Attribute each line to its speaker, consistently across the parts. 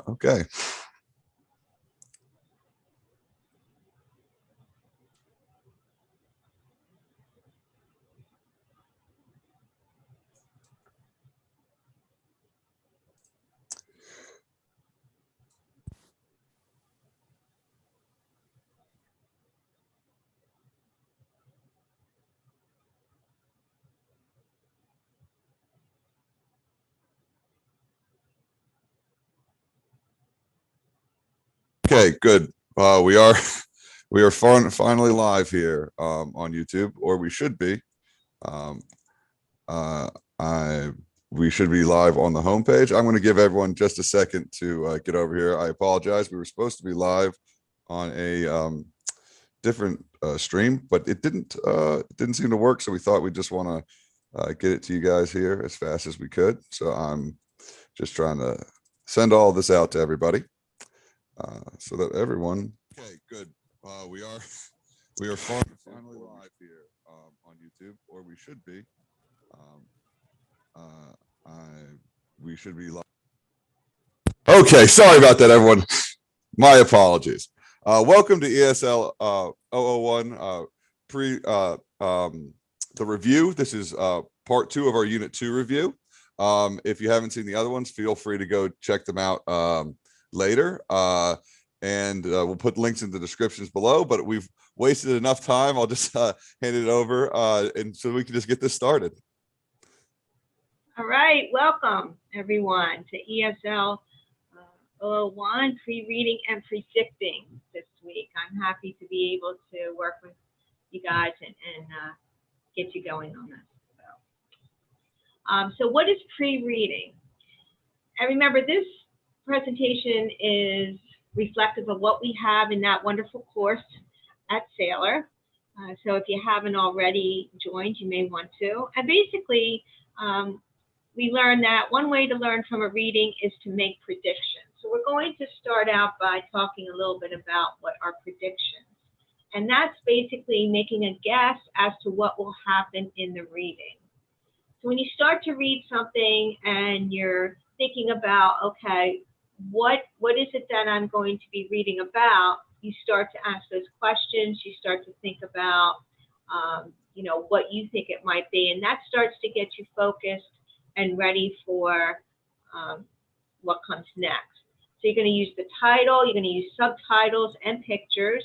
Speaker 1: Okay. Okay, good. We are finally live here on YouTube, or we should be. Um, uh, I we should be live on the homepage. I'm going to give everyone just a second to get over here. I apologize. We were supposed to be live on a different stream, but it didn't seem to work. So we thought we just want to get it to you guys here as fast as we could. So I'm just trying to send all this out to everybody so that everyone. Okay, good. We are finally live here on YouTube, or we should be. Um, we should be live. Okay, sorry about that, everyone. My apologies. Welcome to ESL 001 the review. This is part 2 of our Unit 2 review. If you haven't seen the other ones, feel free to go check them out later. And we'll put links in the descriptions below, but we've wasted enough time. I'll just hand it over and so we can just get this started.
Speaker 2: All right, welcome everyone to ESL 001 pre-reading and predicting this week. I'm happy to be able to work with you guys and get you going on this. So what is pre-reading? And remember, this presentation is reflective of what we have in that wonderful course at Saylor. So if you haven't already joined, you may want to. And basically, we learned that one way to learn from a reading is to make predictions. So we're going to start out by talking a little bit about what are predictions. And that's basically making a guess as to what will happen in the reading. So when you start to read something and you're thinking about, okay, what is it that I'm going to be reading about? You start to ask those questions. You start to think about, what you think it might be. And that starts to get you focused and ready for what comes next. So you're going to use the title, you're going to use subtitles and pictures,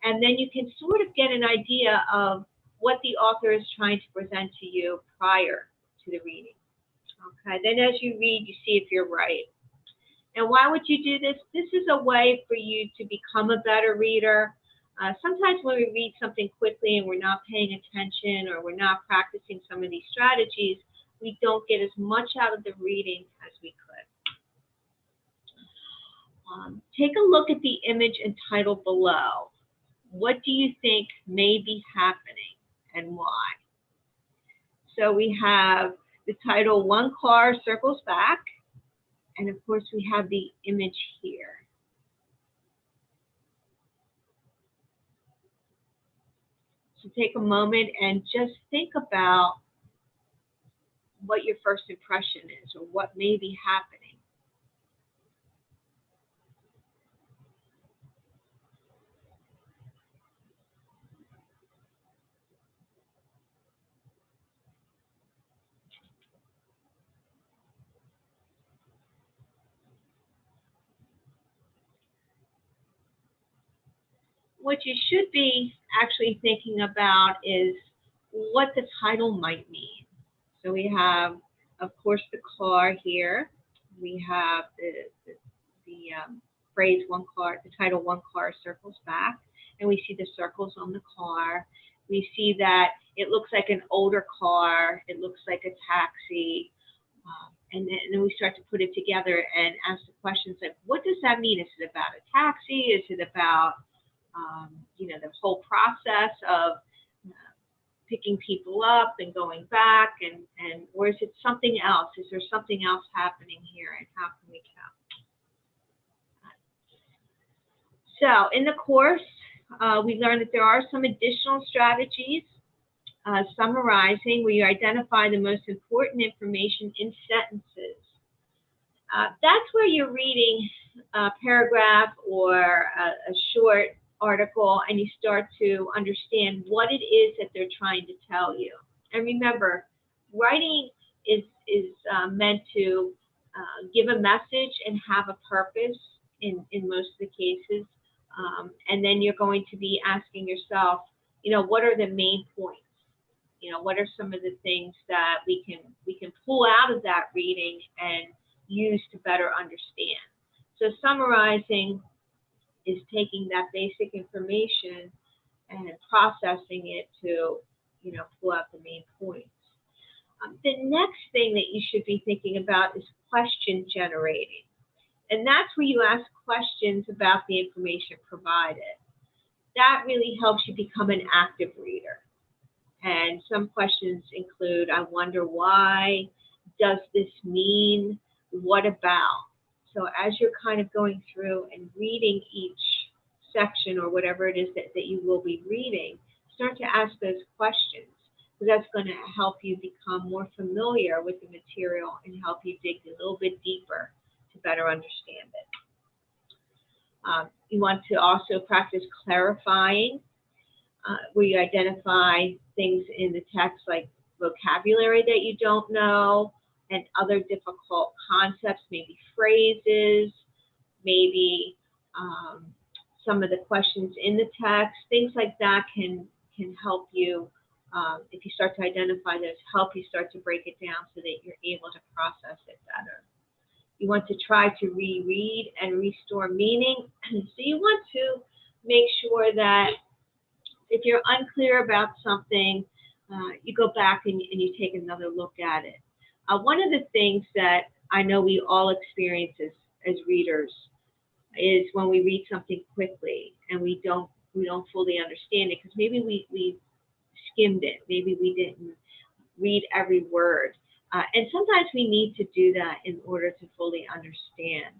Speaker 2: and then you can sort of get an idea of what the author is trying to present to you prior to the reading. Okay, then as you read, you see if you're right. And why would you do this? This is a way for you to become a better reader. Sometimes when we read something quickly and we're not paying attention or we're not practicing some of these strategies, we don't get as much out of the reading as we could. Take a look at the image and title below. What do you think may be happening and why? So we have the title, One Car Circles Back, and of course we have the image here. So take a moment and just think about what your first impression is or what may be happening. What you should be actually thinking about is what the title might mean. So we have, of course, the car here. We have the phrase one car, the title One Car Circles Back, and we see the circles on the car. We see that it looks like an older car. It looks like a taxi. And then we start to put it together and ask the questions like, what does that mean? Is it about a taxi? Is it about the whole process of picking people up and going back, and or is it something else? Is there something else happening here, and how can we tell? So in the course, we learned that there are some additional strategies. Summarizing, where you identify the most important information in sentences. That's where you're reading a paragraph or a short article and you start to understand what it is that they're trying to tell you. And remember, writing is meant to give a message and have a purpose in most of the cases. And then you're going to be asking yourself, what are the main points? What are some of the things that we can pull out of that reading and use to better understand? So summarizing is taking that basic information and processing it to, pull out the main points. The next thing that you should be thinking about is question generating. And that's where you ask questions about the information provided. That really helps you become an active reader. And some questions include, I wonder why, does this mean, what about? So as you're kind of going through and reading each section or whatever it is that you will be reading, start to ask those questions, because that's going to help you become more familiar with the material and help you dig a little bit deeper to better understand it. You want to also practice clarifying, where you identify things in the text like vocabulary that you don't know and other difficult concepts, maybe phrases, maybe some of the questions in the text, things like that can help you, if you start to identify those, help you start to break it down so that you're able to process it better. You want to try to reread and restore meaning. So you want to make sure that if you're unclear about something, you go back and you take another look at it. One of the things that I know we all experience as readers is when we read something quickly and we don't fully understand it because maybe we skimmed it, maybe we didn't read every word. And sometimes we need to do that in order to fully understand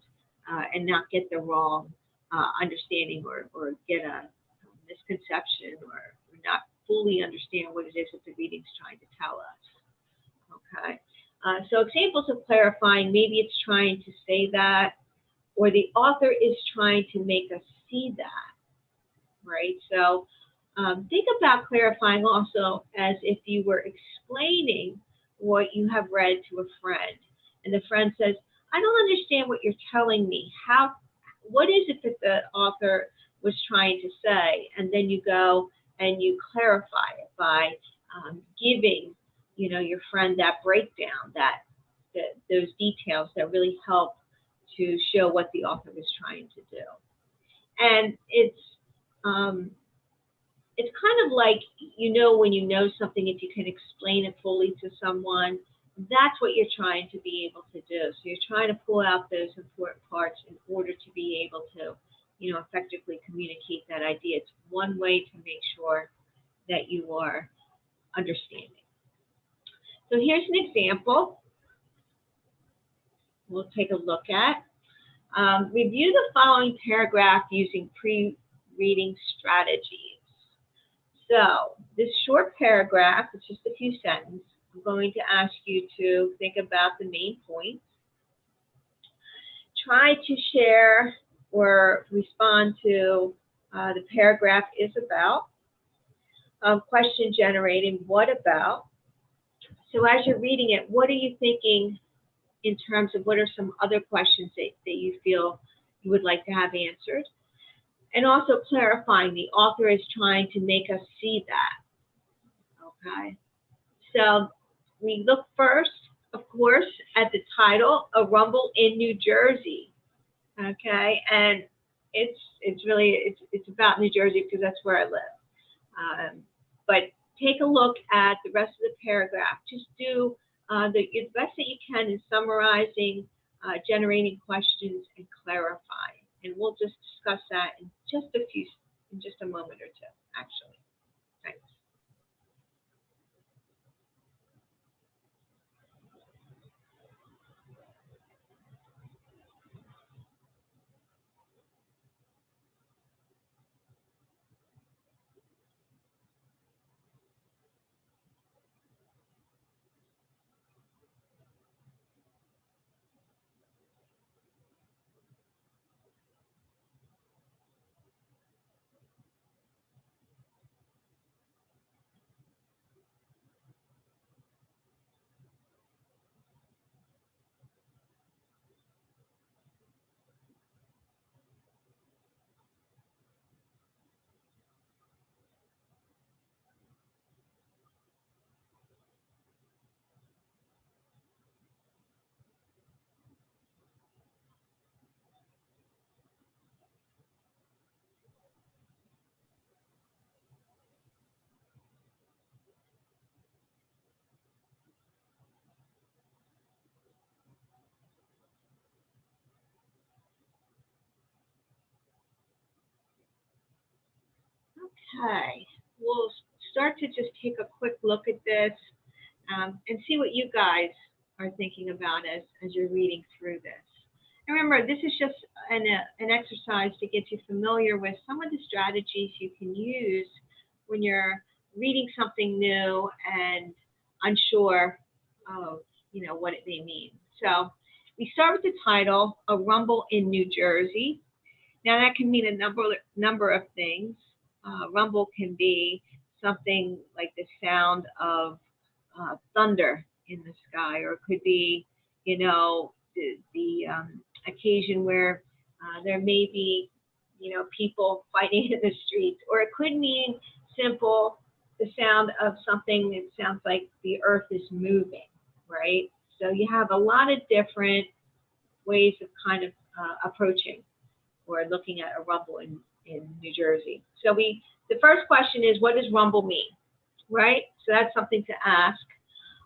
Speaker 2: and not get the wrong understanding or get a misconception or not fully understand what it is that the reading's trying to tell us. Okay. So examples of clarifying, maybe it's trying to say that, or the author is trying to make us see that, right? So think about clarifying also as if you were explaining what you have read to a friend, and the friend says, I don't understand what you're telling me. What is it that the author was trying to say? And then you go and you clarify it by giving, your friend that breakdown, those details that really help to show what the author was trying to do. And it's kind of like, when you know something, if you can explain it fully to someone, that's what you're trying to be able to do. So you're trying to pull out those important parts in order to be able to, effectively communicate that idea. It's one way to make sure that you are understanding. So here's an example we'll take a look at. Review the following paragraph using pre-reading strategies. So this short paragraph, it's just a few sentences. I'm going to ask you to think about the main points. Try to share or respond to the paragraph is about. Question generating, what about? So as you're reading it, what are you thinking in terms of what are some other questions that you feel you would like to have answered? And also clarifying, the author is trying to make us see that. Okay. So we look first, of course, at the title, A Rumble in New Jersey. Okay. And it's really about New Jersey because that's where I live. But take a look at the rest of the paragraph. Just do the best that you can in summarizing, generating questions, and clarifying. And we'll just discuss that in just a moment or two, actually. Thanks. Okay, we'll start to just take a quick look at this and see what you guys are thinking about as you're reading through this. And remember, this is just an exercise to get you familiar with some of the strategies you can use when you're reading something new and unsure of, what it may mean. So we start with the title, A Rumble in New Jersey. Now that can mean a number of things. Rumble can be something like the sound of thunder in the sky, or it could be, the occasion where there may be, people fighting in the streets, or it could mean simple the sound of something that sounds like the earth is moving, right? So you have a lot of different ways of kind of approaching or looking at a rumble in New Jersey. So the first question is, what does rumble mean, right? So that's something to ask.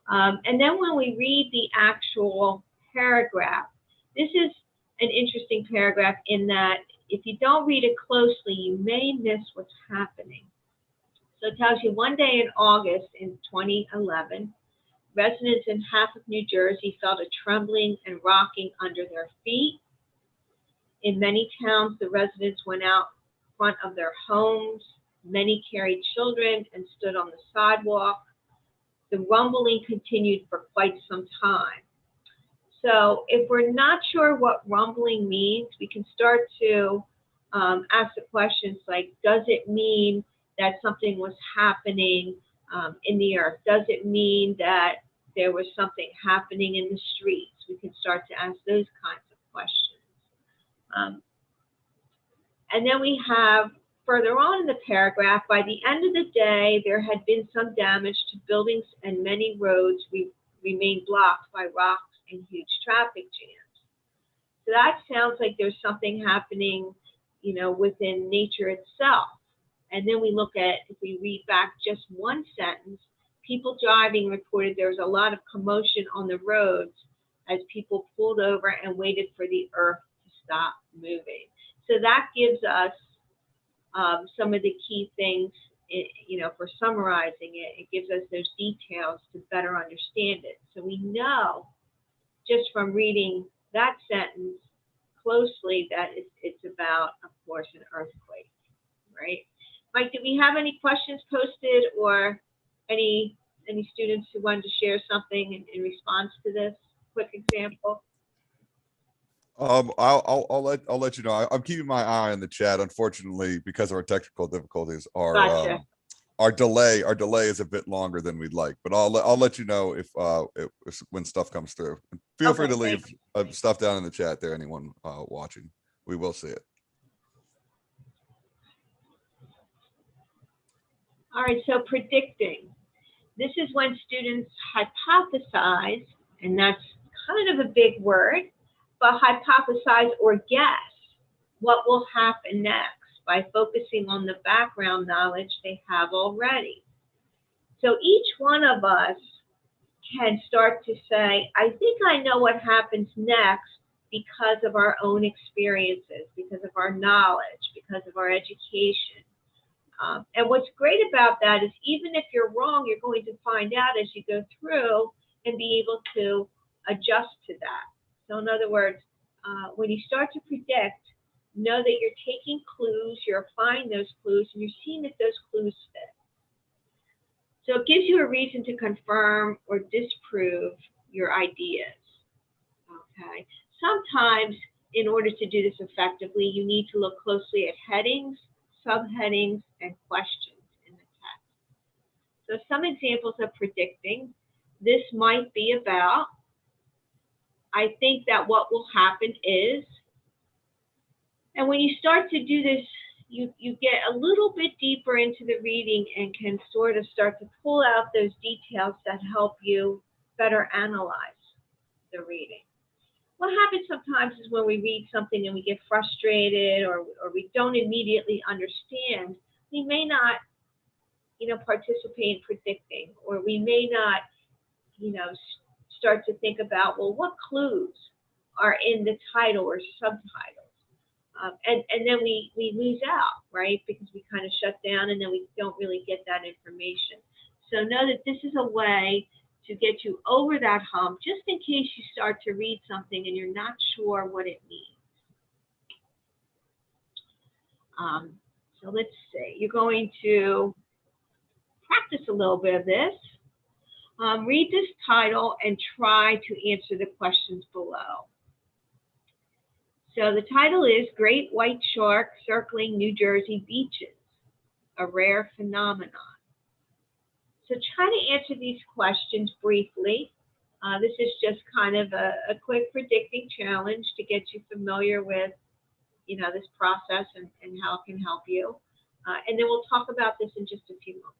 Speaker 2: And then when we read the actual paragraph, this is an interesting paragraph in that if you don't read it closely, you may miss what's happening. So it tells you one day in August in 2011, residents in half of New Jersey felt a trembling and rocking under their feet. In many towns, the residents went out front of their homes. Many carried children and stood on the sidewalk. The rumbling continued for quite some time. So if we're not sure what rumbling means, we can start to ask the questions like, does it mean that something was happening in the earth? Does it mean that there was something happening in the streets? We can start to ask those kinds of questions. And then we have further on in the paragraph, by the end of the day, there had been some damage to buildings and many roads remained blocked by rocks and huge traffic jams. So that sounds like there's something happening, within nature itself. And then we look at, if we read back just one sentence, people driving reported there was a lot of commotion on the roads as people pulled over and waited for the earth to stop moving. So that gives us some of the key things, for summarizing it. It gives us those details to better understand it. So we know just from reading that sentence closely that it's about, of course, an earthquake, right? Mike, do we have any questions posted or any students who wanted to share something in response to this quick example?
Speaker 1: I'll let you know. I'm keeping my eye on the chat. Unfortunately, because of our technical difficulties,
Speaker 2: Gotcha.
Speaker 1: our delay is a bit longer than we'd like. But I'll let you know if when stuff comes through. Feel free to leave stuff down in the chat there. Anyone watching, we will see it.
Speaker 2: All right. So predicting. This is when students hypothesize, and that's kind of a big word, but hypothesize or guess what will happen next by focusing on the background knowledge they have already. So each one of us can start to say, I think I know what happens next because of our own experiences, because of our knowledge, because of our education. And what's great about that is even if you're wrong, you're going to find out as you go through and be able to adjust to that. So in other words, when you start to predict, know that you're taking clues, you're applying those clues, and you're seeing if those clues fit. So it gives you a reason to confirm or disprove your ideas. Okay. Sometimes, in order to do this effectively, you need to look closely at headings, subheadings, and questions in the text. So some examples of predicting. This might be about, I think that what will happen is, and when you start to do this, you get a little bit deeper into the reading and can sort of start to pull out those details that help you better analyze the reading. What happens sometimes is when we read something and we get frustrated or we don't immediately understand, we may not, participate in predicting, or we may not, start to think about, well, what clues are in the title or subtitles? And then we lose out, right? Because we kind of shut down and then we don't really get that information. So know that this is a way to get you over that hump, just in case you start to read something and you're not sure what it means. So let's see, you're going to practice a little bit of this. Read this title and try to answer the questions below. So the title is Great White Shark Circling New Jersey Beaches, a Rare Phenomenon. So try to answer these questions briefly. This is just kind of a quick predicting challenge to get you familiar with, this process and how it can help you. And then we'll talk about this in just a few moments.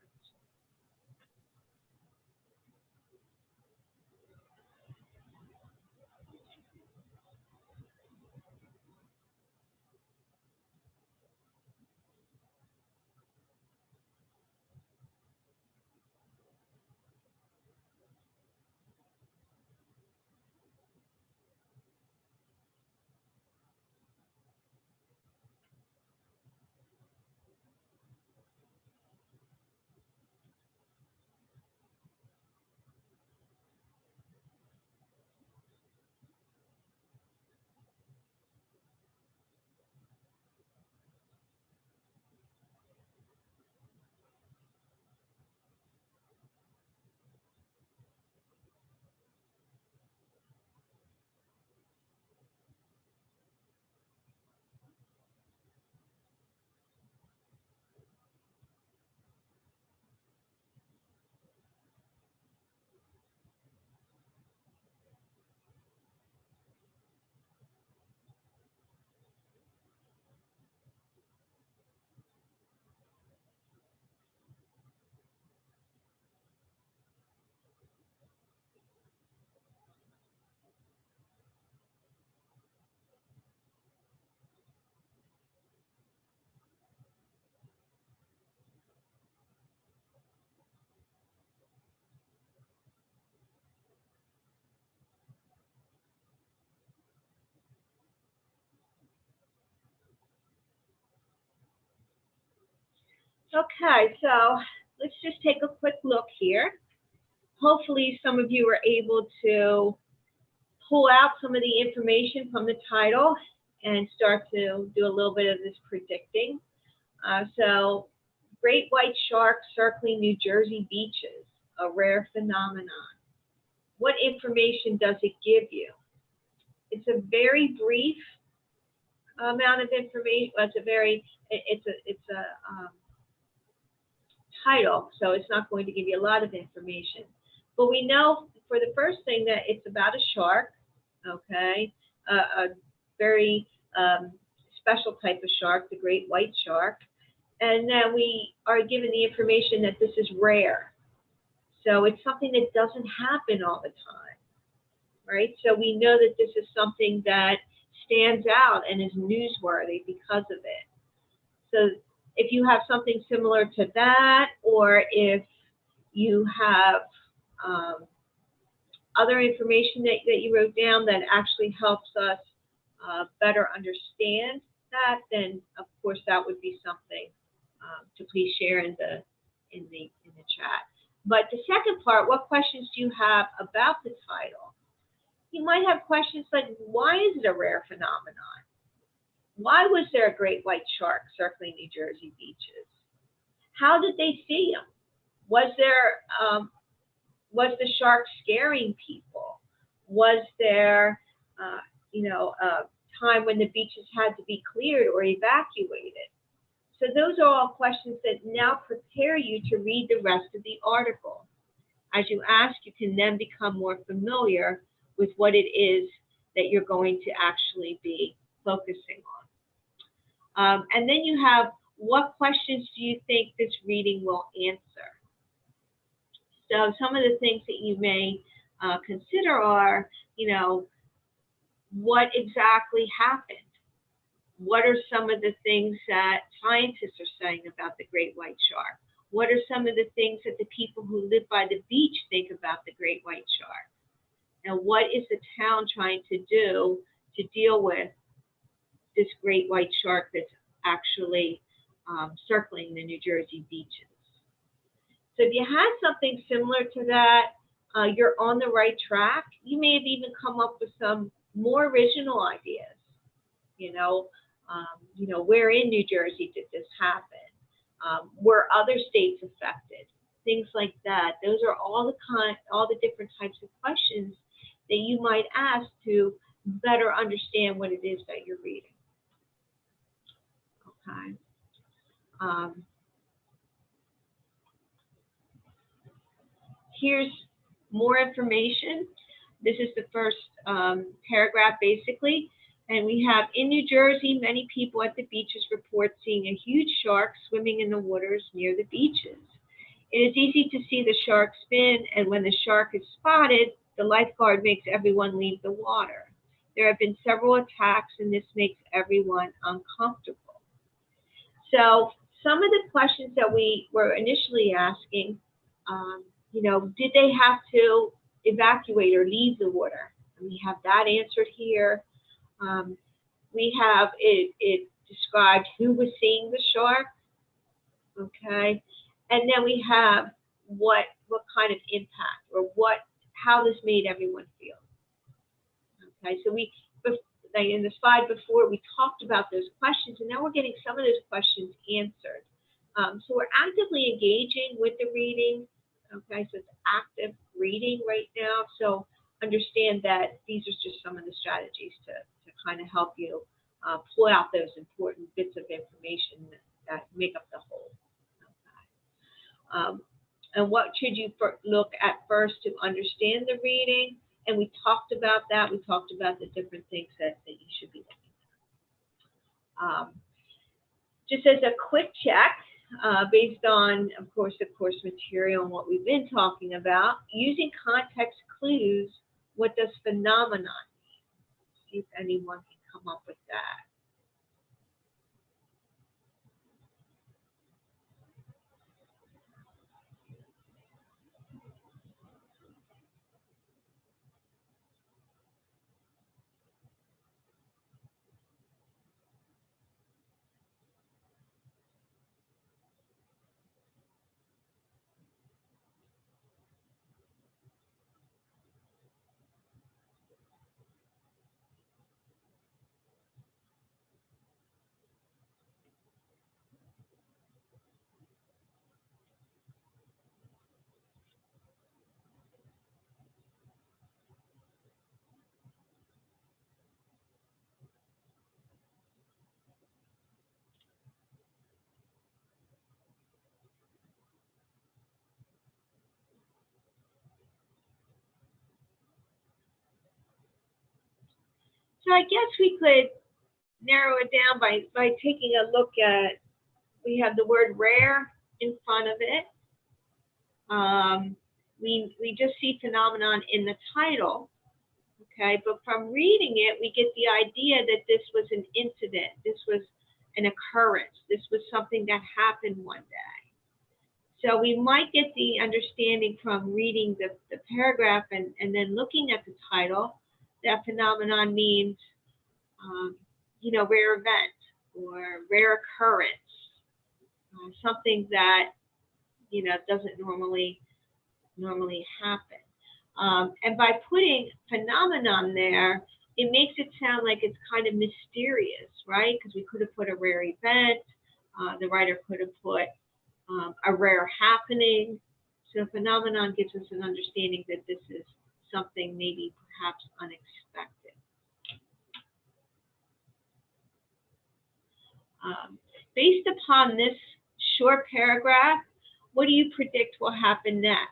Speaker 2: Okay, so let's just take a quick look here. Hopefully some of you are able to pull out some of the information from the title and start to do a little bit of this predicting. So, Great White Shark Circling New Jersey Beaches, a Rare Phenomenon. What information does it give you? It's a very brief amount of information. Well, it's a title, so it's not going to give you a lot of information. But we know for the first thing that it's about a shark, okay, a very special type of shark, the great white shark. And then we are given the information that this is rare. So it's something that doesn't happen all the time, right? So we know that this is something that stands out and is newsworthy because of it. So if you have something similar to that, or if you have other information that you wrote down that actually helps us better understand that, then of course that would be something to please share in the chat. But the second part, what questions do you have about the title? You might have questions like, why is it a rare phenomenon? Why was there a great white shark circling New Jersey beaches? How did they see him? Was the shark scaring people? Was there, a time when the beaches had to be cleared or evacuated? So those are all questions that now prepare you to read the rest of the article. As you ask, you can then become more familiar with what it is that you're going to actually be focusing on. And then you have, what questions do you think this reading will answer? So some of the things that you may consider are, what exactly happened? What are some of the things that scientists are saying about the great white shark? What are some of the things that the people who live by the beach think about the great white shark? And what is the town trying to do to deal with this great white shark that's actually circling the New Jersey beaches. So if you had something similar to that, you're on the right track. You may have even come up with some more original ideas. Where in New Jersey did this happen? Were other states affected? Things like that. Those are all the different types of questions that you might ask to better understand what it is that you're reading. Okay. Here's more information. This is the first paragraph, basically. And we have, in New Jersey, many people at the beaches report seeing a huge shark swimming in the waters near the beaches. It is easy to see the shark spin, and when the shark is spotted, the lifeguard makes everyone leave the water. There have been several attacks, and this makes everyone uncomfortable. So some of the questions that we were initially asking, did they have to evacuate or leave the water? And we have that answered here. We have it described who was seeing the shark, okay? And then we have what kind of impact or how this made everyone feel. Okay, so in the slide before, we talked about those questions, and now we're getting some of those questions answered. So we're actively engaging with the reading. Okay, so it's active reading right now. So understand that these are just some of the strategies to kind of help you pull out those important bits of information that make up the whole. Okay. And what should you look at first to understand the reading? And we talked about that. We talked about the different things that you should be looking at. Just as a quick check, based on, of course, the course material and what we've been talking about, using context clues, what does phenomenon mean? See if anyone can come up with that. So I guess we could narrow it down by taking a look at, we have the word rare in front of it. We just see phenomenon in the title, okay? But from reading it, we get the idea that this was an incident. This was an occurrence. This was something that happened one day. So we might get the understanding from reading the paragraph and then looking at the title that phenomenon means, rare event or rare occurrence, something that, doesn't normally happen. And by putting phenomenon there, it makes it sound like it's kind of mysterious, right? Because we could have put a rare event. The writer could have put a rare happening. So phenomenon gives us an understanding that this is something maybe perhaps unexpected. Based upon this short paragraph, what do you predict will happen next?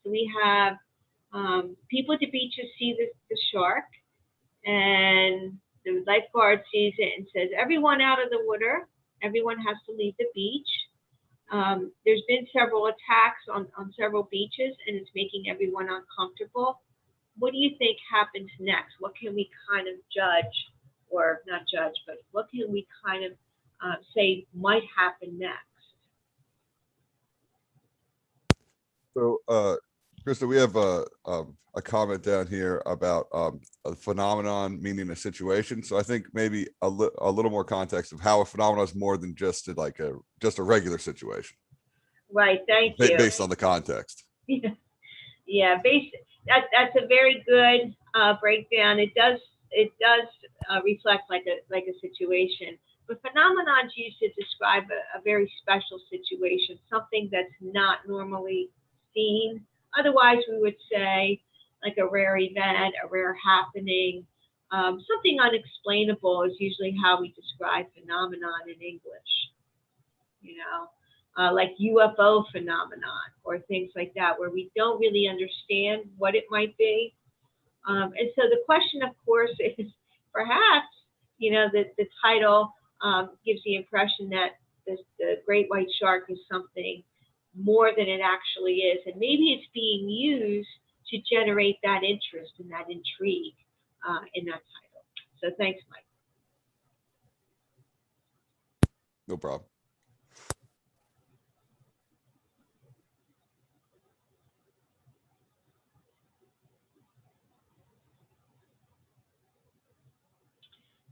Speaker 2: So we have people at the beaches see the shark, and the lifeguard sees it and says, everyone out of the water, everyone has to leave the beach. There's been several attacks on several beaches, and it's making everyone uncomfortable. What do you think happens next? What can we kind of judge, or not judge, but what can we kind of say might happen next?
Speaker 1: So Krista, we have a comment down here about a phenomenon meaning a situation. So I think maybe a little more context of how a phenomenon is more than just like just a regular situation.
Speaker 2: Right. Thank you.
Speaker 1: Based on the context.
Speaker 2: Yeah. That's a very good breakdown. It does reflect like a situation. But phenomenon is used to describe a very special situation, something that's not normally seen. Otherwise, we would say like a rare event, a rare happening, something unexplainable is usually how we describe phenomenon in English. Like UFO phenomenon or things like that, where we don't really understand what it might be. And so the question, of course, is perhaps, the title gives the impression that the great white shark is something more than it actually is. And maybe it's being used to generate that interest and that intrigue in that title. So thanks, Mike.
Speaker 1: No problem.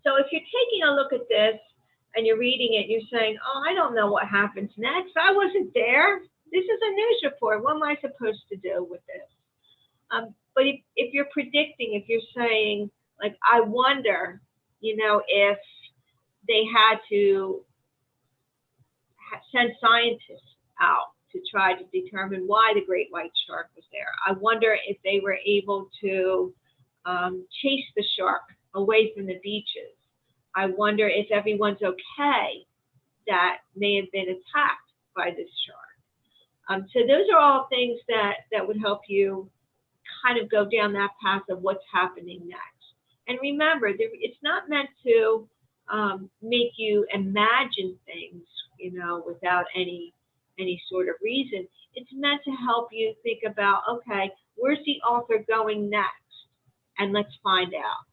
Speaker 2: So if you're taking a look at this and you're reading it, you're saying, oh, I don't know what happens next. I wasn't there. This is a news report. What am I supposed to do with this? But if you're predicting, if you're saying, like, I wonder, if they had to send scientists out to try to determine why the great white shark was there. I wonder if they were able to chase the shark away from the beaches. I wonder if everyone's okay that may have been attacked by this shark. So those are all things that would help you kind of go down that path of what's happening next. And remember, it's not meant to make you imagine things, without any sort of reason. It's meant to help you think about, okay, where's the author going next? And let's find out.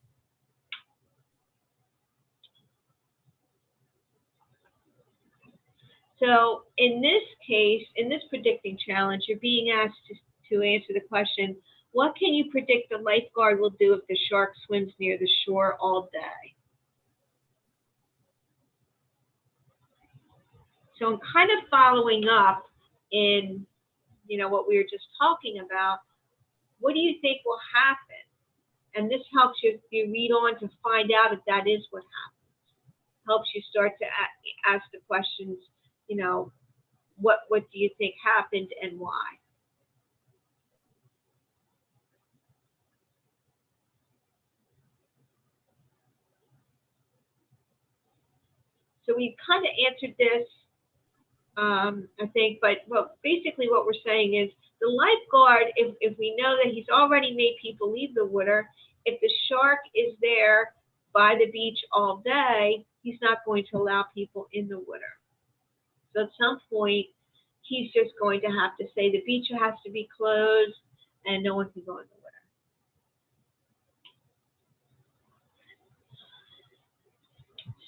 Speaker 2: So in this case, in this predicting challenge, you're being asked to answer the question, what can you predict the lifeguard will do if the shark swims near the shore all day? So I'm kind of following up in, what we were just talking about. What do you think will happen? And this helps you read on to find out if that is what happens. Helps you start to ask the questions, what do you think happened and why? So we've kind of answered this, I think, but basically what we're saying is the lifeguard, if we know that he's already made people leave the water, if the shark is there by the beach all day, he's not going to allow people in the water. So at some point, he's just going to have to say the beach has to be closed and no one can go in the water.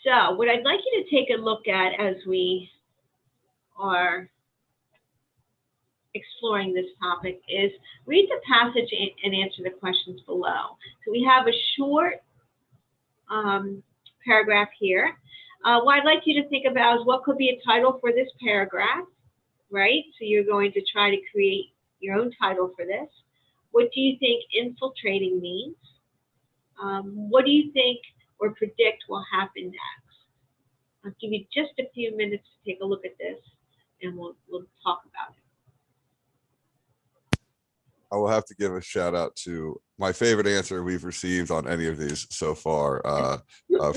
Speaker 2: So what I'd like you to take a look at as we are exploring this topic is read the passage and answer the questions below. So we have a short paragraph here. What I'd like you to think about is what could be a title for this paragraph, right? So you're going to try to create your own title for this. What do you think infiltrating means? What do you think or predict will happen next? I'll give you just a few minutes to take a look at this and we'll talk about it.
Speaker 1: I will have to give a shout out to my favorite answer we've received on any of these so far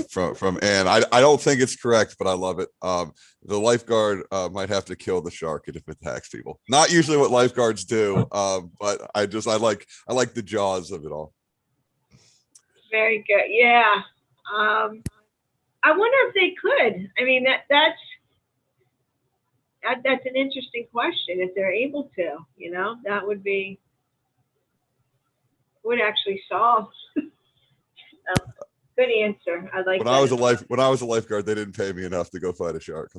Speaker 1: from Anne. I don't think it's correct, but I love it. The lifeguard might have to kill the shark if it attacks people. Not usually what lifeguards do, but I like the jaws of it all.
Speaker 2: Very good. Yeah. I wonder if they could. I mean, that's an interesting question. If they're able to, that would actually solve. Good answer. I like.
Speaker 1: When I was a lifeguard, they didn't pay me enough to go fight a shark.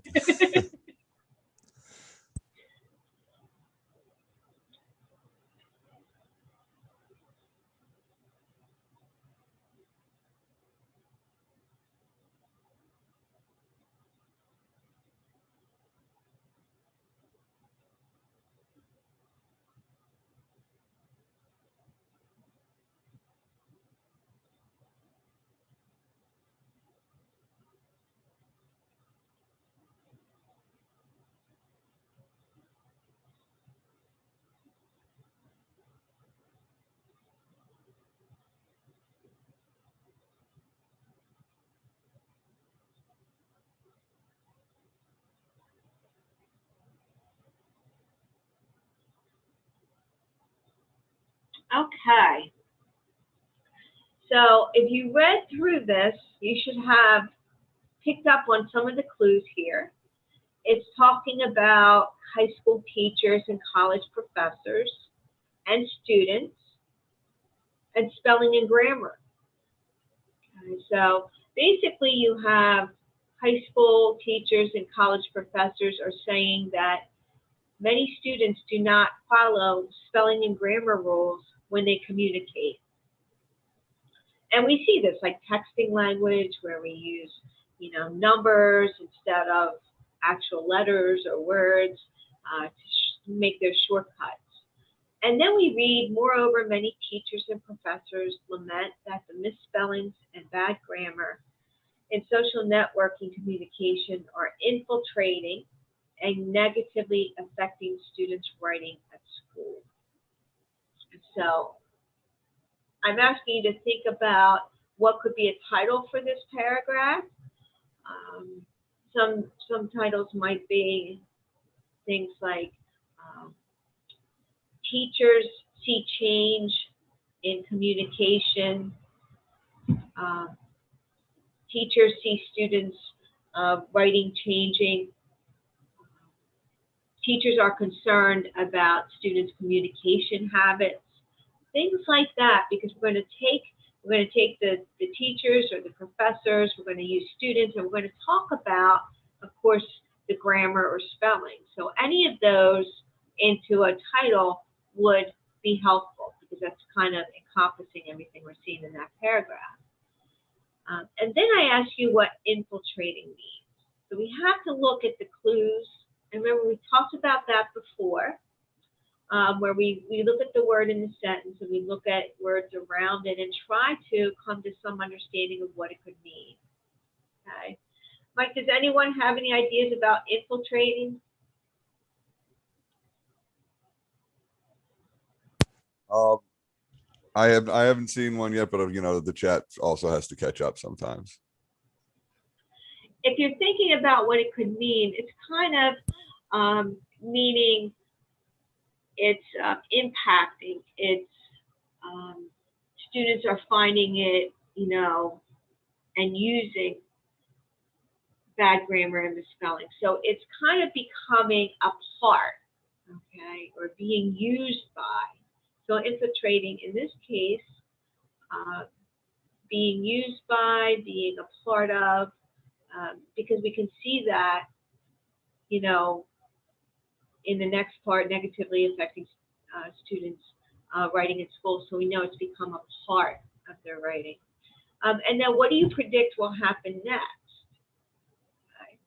Speaker 2: Okay. So if you read through this, you should have picked up on some of the clues here. It's talking about high school teachers and college professors and students and spelling and grammar. Okay, so basically you have high school teachers and college professors are saying that many students do not follow spelling and grammar rules when they communicate. And we see this like texting language where we use, numbers instead of actual letters or words to make those shortcuts. And then we read, moreover, many teachers and professors lament that the misspellings and bad grammar in social networking communication are infiltrating and negatively affecting students' writing at school. So I'm asking you to think about what could be a title for this paragraph. Um, some titles might be things like teachers see change in communication. Uh, Teachers see students' writing changing. Teachers are concerned about students' communication habits, things like that, because we're going to take the teachers or the professors, we're going to use students, and we're going to talk about, of course, the grammar or spelling. So any of those into a title would be helpful because that's kind of encompassing everything we're seeing in that paragraph. And then I ask you what infiltrating means. So we have to look at the clues. And remember, we talked about that before, where we look at the word in the sentence and we look at words around it and try to come to some understanding of what it could mean. Okay. Mike, does anyone have any ideas about infiltrating?
Speaker 1: Um, I haven't seen one yet, but the chat also has to catch up sometimes.
Speaker 2: If you're thinking about what it could mean, it's kind of meaning it's impacting. It's students are finding it, and using bad grammar and misspelling. So it's kind of becoming a part, okay, or being used by. So infiltrating in this case, uh, being used by, being a part of, because we can see that, in the next part, negatively affecting students' writing at school. So we know it's become a part of their writing. And then what do you predict will happen next? Okay.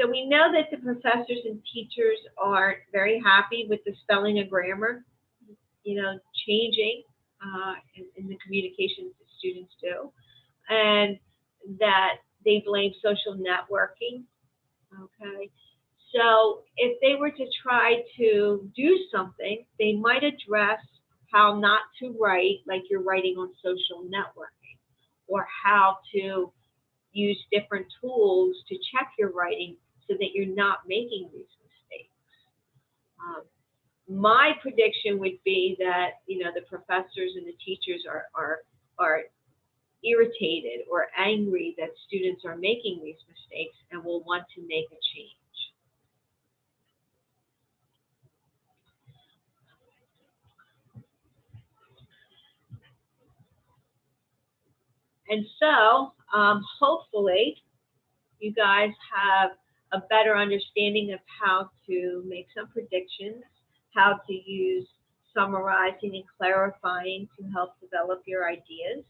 Speaker 2: So we know that the professors and teachers aren't very happy with the spelling and grammar, changing in the communication that the students do, and that they blame social networking. Okay. So if they were to try to do something, they might address how not to write like you're writing on social networking, or how to use different tools to check your writing so that you're not making these mistakes. My prediction would be that the professors and the teachers are irritated or angry that students are making these mistakes and will want to make a change. And so, hopefully, you guys have a better understanding of how to make some predictions, how to use summarizing and clarifying to help develop your ideas,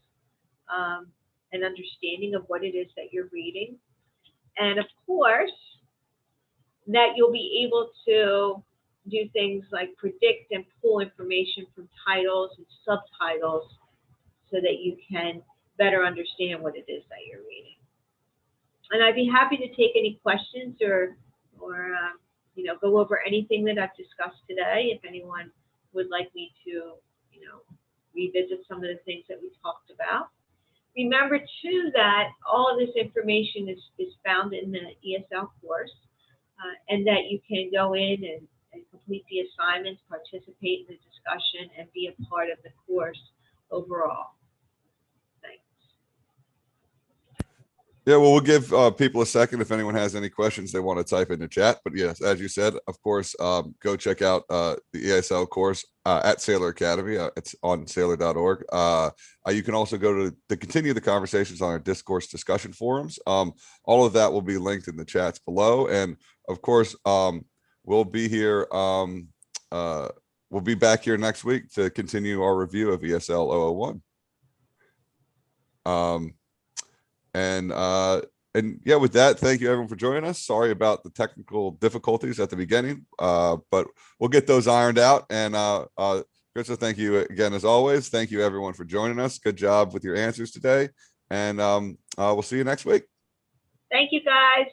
Speaker 2: and understanding of what it is that you're reading. And of course, that you'll be able to do things like predict and pull information from titles and subtitles so that you can better understand what it is that you're reading. And I'd be happy to take any questions or go over anything that I've discussed today. If anyone would like me to, revisit some of the things that we talked about. Remember too that all of this information is found in the ESL course, and that you can go in and complete the assignments, participate in the discussion discussion and be a part of the course overall. Thanks.
Speaker 1: Yeah, well, we'll give people a second if anyone has any questions they want to type in the chat. But yes, as you said, of course, go check out the ESL course at Saylor Academy. It's on saylor.org. You can also go to continue the conversations on our discourse discussion forums. All of that will be linked in the chats below. And of course, we'll be here. We'll be back here next week to continue our review of ESL 001. And yeah, with that, thank you everyone for joining us. Sorry about the technical difficulties at the beginning, but we'll get those ironed out. And Krista, thank you again as always. Thank you everyone for joining us. Good job with your answers today, and we'll see you next week.
Speaker 2: Thank you, guys.